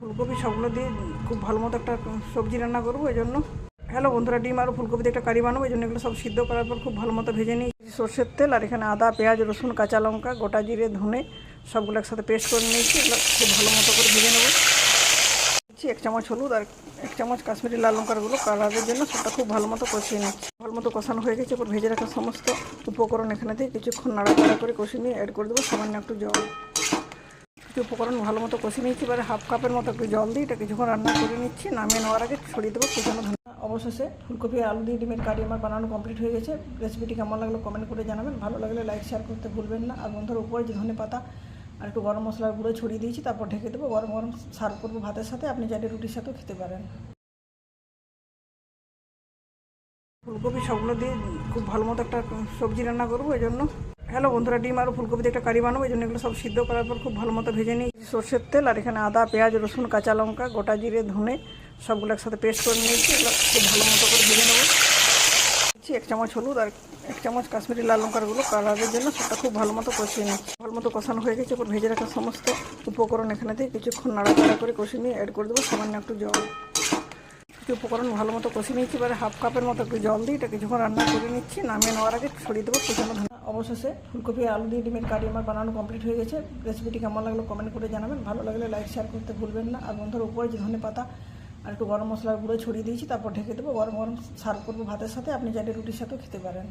ফুলকপি সবগুলো দিয়ে খুব ভালো মতো একটা সবজি রান্না করবো। এই জন্য হ্যালো বন্ধুরা, ডিম আর ফুলকপি দিয়ে একটা কারি বানাবো। এই জন্য এগুলো সব সিদ্ধ করার পর খুব ভালো মতো ভেজে নিই। সর্ষের তেল আর এখানে আদা, পেঁয়াজ, রসুন, কাঁচা লঙ্কা, গোটা জিরে, ধনে সবগুলো একসাথে পেস্ট করে নিয়েছি। এগুলো খুব ভালো মতো করে ভেজে নেবো। 1 চামচ হলুদ আর 1 চামচ কাশ্মীরি লাল লঙ্কার গুঁড়ো কালারের জন্য সেটা খুব ভালো মতো কষিয়ে নিচ্ছি। ভালো মতো কষানো হয়ে গেছে। এরপর ভেজে রাখা সমস্ত উপকরণ এখানে দিয়ে কিছুক্ষণ নাড়াচাড়া করে কষিয়ে নিয়ে অ্যাড করে দেবো সামান্য একটু জল। কিছু উপকরণ ভালো মতো কষিয়ে নিচ্ছি। এবারে হাফ কাপের মতো একটু জল দিয়ে এটা কিছুক্ষণ রান্না করে নিচ্ছি। নামিয়ে নেওয়ার আগে ছড়িয়ে দেবো কুচানো ধনে। অবশেষে ফুলকপি আর আলু দিয়ে ডিমের কারি আমার বানানো কমপ্লিট হয়ে গেছে। রেসিপিটি কেমন লাগলো কমেন্ট করে জানাবেন। ভালো লাগলে লাইক শেয়ার করতে ভুলবেন না। আর বন্ধুর উপরে যে ধনে পাতা আর একটু গরম মশলার গুঁড়ো ছড়িয়ে দিয়েছি। তারপর ঢেকে দেবো। গরম গরম সার্ভ করবো ভাতের সাথে। আপনি চাইলে রুটির সাথেও খেতে পারেন। ফুলকপি সবগুলো দিয়ে খুব ভালো মতো একটা সবজি রান্না করবো। এই জন্য হ্যালো বন্ধুরা, ডিম আর ফুলকপি দিয়ে একটা কারি বানাবো। এই জন্য এগুলো সব সিদ্ধ করার পর খুব ভালো মতো ভেজে নিই। সর্ষের তেল আর এখানে আদা, পেঁয়াজ, রসুন, কাঁচা লঙ্কা, গোটা জিরে, ধনে সবগুলো একসাথে পেস্ট করে নিয়েছি। এগুলো খুব ভালো মতো করে ভেজে নেবো। 1 চামচ হলুদ আর 1 চামচ কাশ্মীরি লাল লঙ্কার গুঁড়ো কালারের জন্য সেটা খুব ভালো মতো কষিয়ে নিচ্ছি। ভালো মতো কষানো হয়ে গেছে। এরপর ভেজে রাখা সমস্ত উপকরণ এখানে দিয়ে কিছুক্ষণ নাড়াচাড়া করে কষিয়ে নিয়ে অ্যাড করে দেবো সামান্য একটু জল। কিছু উপকরণ ভালো মতো কষিয়ে নিচ্ছি। এবারে হাফ কাপের মতো একটু জল দিয়ে এটা কিছুক্ষণ রান্না করে নিচ্ছি। নামিয়ে নেওয়ার আগে ছড়িয়ে দেবো কুচানো ধনে। অবশেষে ফুলকপি আলু দিয়ে ডিমের কারি আমার বানানো কমপ্লিট হয়ে গেছে। রেসিপিটি কেমন লাগলো কমেন্ট করে জানাবেন। ভালো লাগলে লাইক শেয়ার করতে ভুলবেন না। আর বন্ধুর উপরে যে ধনে পাতা আর একটু গরম মশলার গুঁড়ো ছড়িয়ে দিয়েছি। তারপর ঢেকে দেবো। গরম গরম সার্ভ করবো ভাতের সাথে। আপনি চাইলে রুটির সাথেও খেতে পারেন।